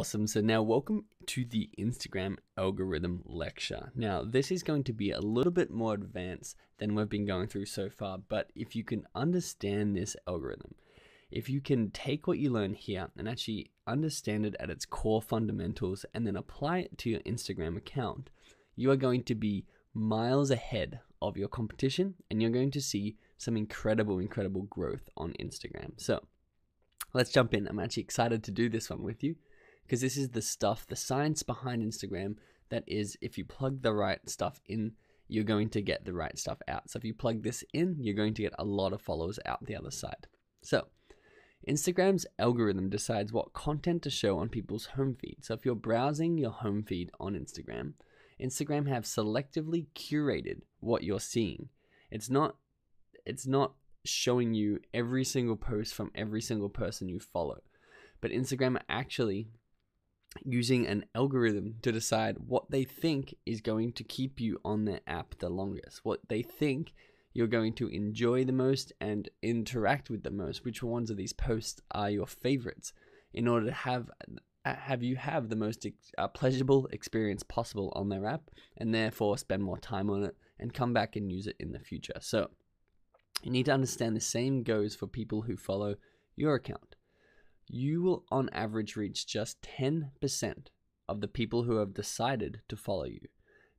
Awesome. So now welcome to the Instagram algorithm lecture. Now this is going to be a little bit more advanced than we've been going through so far, but if you can understand this algorithm, if you can take what you learn here and actually understand it at its core fundamentals and then apply it to your Instagram account, you are going to be miles ahead of your competition and you're going to see some incredible growth on Instagram. So let's jump in. I'm actually excited to do this one with you because this is the stuff, the science behind Instagram that is, if you plug the right stuff in, you're going to get the right stuff out. So if you plug this in, you're going to get a lot of followers out the other side. So Instagram's algorithm decides what content to show on people's home feed. So if you're browsing your home feed on Instagram, Instagram have selectively curated what you're seeing. It's not showing you every single post from every single person you follow, but Instagram are actually using an algorithm to decide what they think is going to keep you on their app the longest, what they think you're going to enjoy the most and interact with the most, which ones of these posts are your favorites, in order to have you have the most pleasurable experience possible on their app, and therefore spend more time on it and come back and use it in the future. So you need to understand the same goes for people who follow your account. You will on average reach just 10% of the people who have decided to follow you.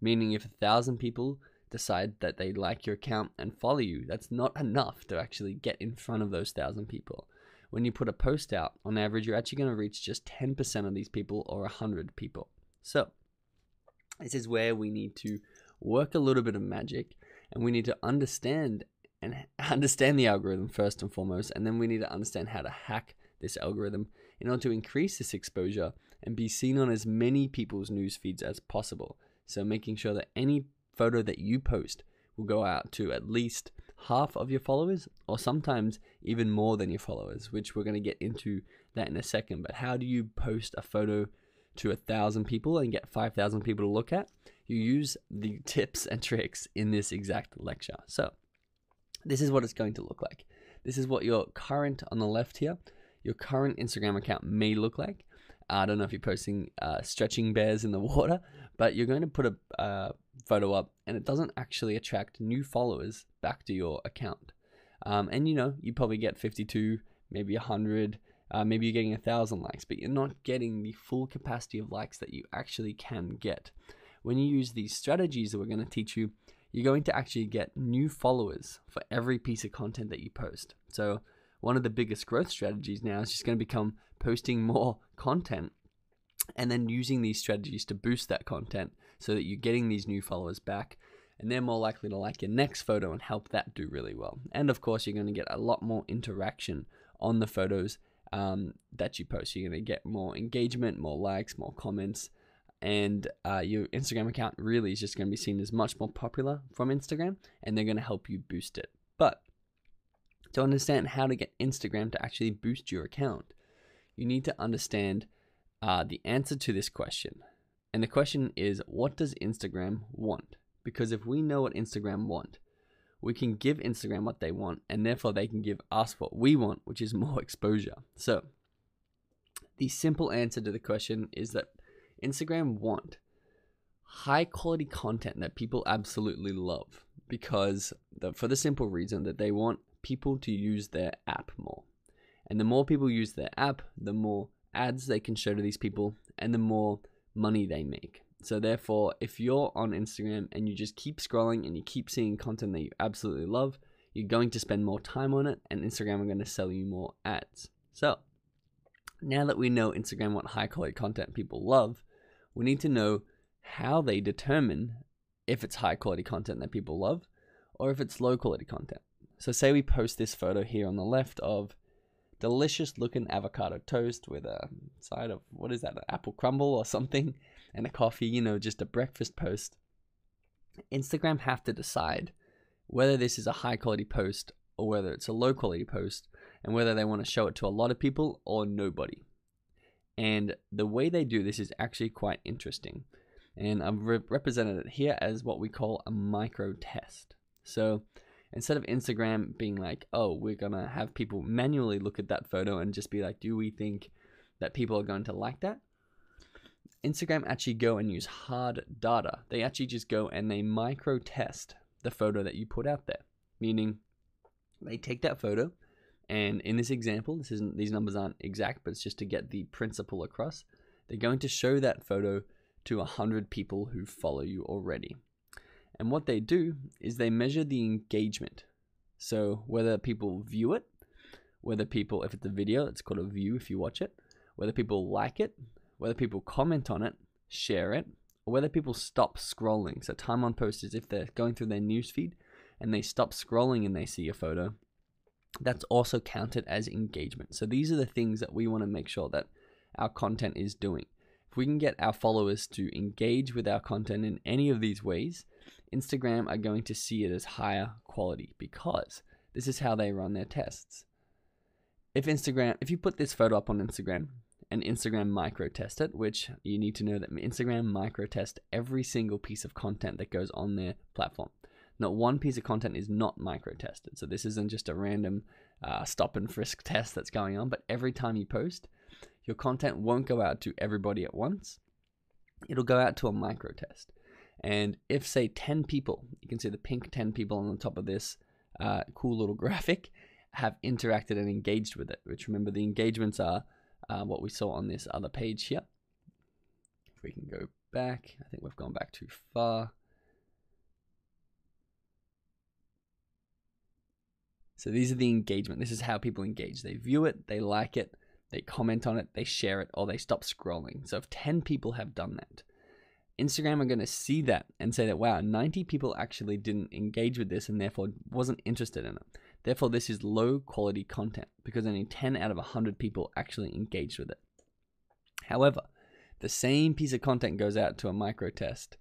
Meaning if 1,000 people decide that they like your account and follow you, that's not enough to actually get in front of those 1,000 people. When you put a post out, on average, you're actually going to reach just 10% of these people or 100 people. So this is where we need to work a little bit of magic, and we need to understand the algorithm first and foremost, and then we need to understand how to hack this algorithm in order to increase this exposure and be seen on as many people's news feeds as possible. So making sure that any photo that you post will go out to at least half of your followers, or sometimes even more than your followers, which we're going to get into that in a second. But how do you post a photo to 1,000 people and get 5,000 people to look at? You use the tips and tricks in this exact lecture. So this is what it's going to look like. This is what your current, on the left here, your current Instagram account may look like. I don't know if you're posting stretching bears in the water, but you're going to put a photo up and it doesn't actually attract new followers back to your account. And you probably get 52, maybe 100, maybe you're getting 1,000 likes, but you're not getting the full capacity of likes that you actually can get. When you use these strategies that we're going to teach you, you're going to actually get new followers for every piece of content that you post. So one of the biggest growth strategies now is just going to become posting more content and then using these strategies to boost that content so that you're getting these new followers back, and they're more likely to like your next photo and help that do really well. And of course, you're going to get a lot more interaction on the photos that you post. You're going to get more engagement, more likes, more comments, and your Instagram account really is just going to be seen as much more popular from Instagram, and they're going to help you boost it. But to understand how to get Instagram to actually boost your account, you need to understand the answer to this question. And the question is, what does Instagram want? Because if we know what Instagram want, we can give Instagram what they want, and therefore they can give us what we want, which is more exposure. So the simple answer to the question is that Instagram want high quality content that people absolutely love, because for the simple reason that they want people to use their app more. And the more people use their app, the more ads they can show to these people and the more money they make. So therefore, if you're on Instagram and you just keep scrolling and you keep seeing content that you absolutely love, you're going to spend more time on it, and Instagram are going to sell you more ads. So now that we know Instagram want high quality content people love, we need to know how they determine if it's high quality content that people love or if it's low quality content. So say we post this photo here on the left of delicious looking avocado toast with a side of, what is that, an apple crumble or something, and a coffee, just a breakfast post. Instagram have to decide whether this is a high quality post or whether it's a low quality post, and whether they want to show it to a lot of people or nobody. And the way they do this is actually quite interesting. And I've represented it here as what we call a micro test. So instead of Instagram being like, oh, we're going to have people manually look at that photo and just be like, do we think that people are going to like that? Instagram actually go and use hard data. They actually just go and they micro test the photo that you put out there, meaning they take that photo, and in this example, these numbers aren't exact, but it's just to get the principle across. They're going to show that photo to 100 people who follow you already. And what they do is they measure the engagement. So whether people view it, whether people, if it's a video, it's called a view if you watch it, whether people like it, whether people comment on it, share it, or whether people stop scrolling. So time on post is if they're going through their newsfeed and they stop scrolling and they see a photo, that's also counted as engagement. So these are the things that we want to make sure that our content is doing. If we can get our followers to engage with our content in any of these ways, Instagram are going to see it as higher quality, because this is how they run their tests. If you put this photo up on Instagram and Instagram micro test it, which you need to know that Instagram micro test every single piece of content that goes on their platform. Not one piece of content is not micro tested. So this isn't just a random stop and frisk test that's going on, but every time you post, your content won't go out to everybody at once. It'll go out to a micro test. And if, say, 10 people, you can see the pink 10 people on the top of this cool little graphic, have interacted and engaged with it, which, remember, the engagements are what we saw on this other page here. If we can go back, I think we've gone back too far. So these are the engagement. This is how people engage. They view it, they like it, they comment on it, they share it, or they stop scrolling. So if 10 people have done that, Instagram are going to see that and say that, wow, 90 people actually didn't engage with this and therefore wasn't interested in it. Therefore, this is low quality content because only 10 out of 100 people actually engaged with it. However, the same piece of content goes out to a micro test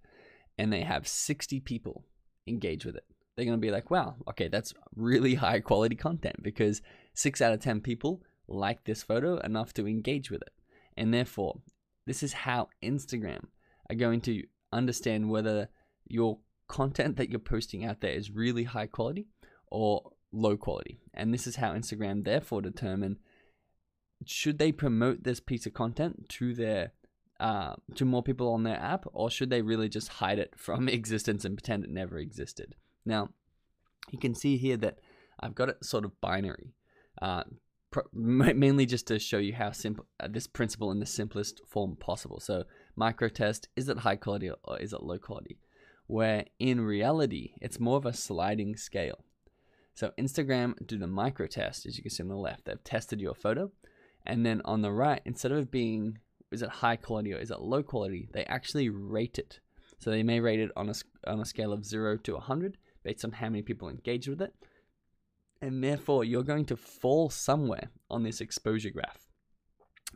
and they have 60 people engage with it. They're going to be like, wow, okay, that's really high quality content because 6 out of 10 people like this photo enough to engage with it. And therefore, this is how Instagram are going to understand whether your content that you're posting out there is really high quality or low quality. And this is how Instagram therefore determine, should they promote this piece of content to their to more people on their app, or should they really just hide it from existence and pretend it never existed? Now, you can see here that I've got it sort of binary, mainly just to show you how simple this principle in the simplest form possible. So micro test, is it high quality or is it low quality? Where in reality, it's more of a sliding scale. So Instagram do the micro test, as you can see on the left. They've tested your photo. And then on the right, instead of being, is it high quality or is it low quality, they actually rate it. So they may rate it on a scale of 0 to 100 based on how many people engage with it. And therefore, you're going to fall somewhere on this exposure graph.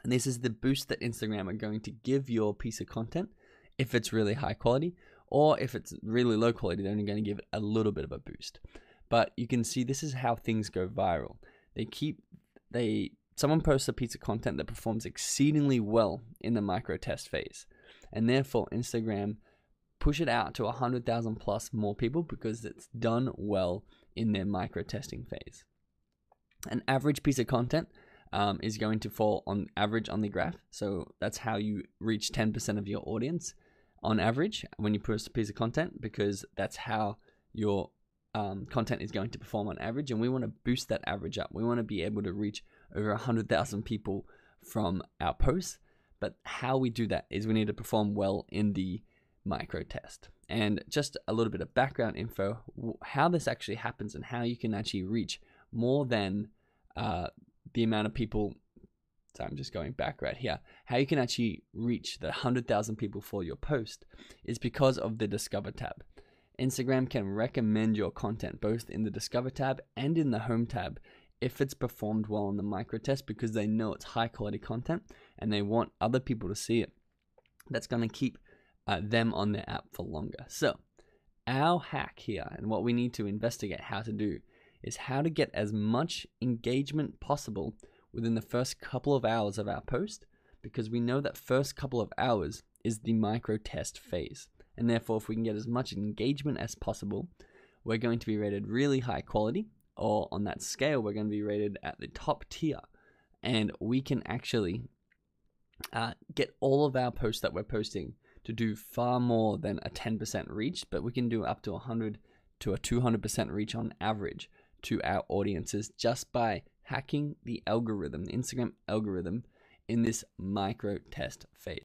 And this is the boost that Instagram are going to give your piece of content if it's really high quality, or if it's really low quality, they're only going to give it a little bit of a boost. But you can see this is how things go viral. Someone posts a piece of content that performs exceedingly well in the micro test phase. And therefore, Instagram push it out to 100,000 plus more people because it's done well in their micro testing phase. An average piece of content is going to fall on average on the graph. So that's how you reach 10% of your audience on average when you post a piece of content, because that's how your content is going to perform on average. And we want to boost that average up. We want to be able to reach over 100,000 people from our posts. But how we do that is we need to perform well in the micro test. And just a little bit of background info, how this actually happens and how you can actually reach more than the amount of people. So I'm just going back right here. How you can actually reach the 100,000 people for your post is because of the Discover tab. Instagram can recommend your content both in the Discover tab and in the Home tab if it's performed well in the micro test, because they know it's high quality content and they want other people to see it. That's going to keep them on their app for longer. So our hack here, and what we need to investigate how to do, is how to get as much engagement possible within the first couple of hours of our post, because we know that first couple of hours is the micro test phase. And therefore, if we can get as much engagement as possible, we're going to be rated really high quality, or on that scale, we're going to be rated at the top tier. And we can actually get all of our posts that we're posting to do far more than a 10% reach, but we can do up to 100 to a 200% reach on average to our audiences just by hacking the algorithm, the Instagram algorithm, in this micro test phase.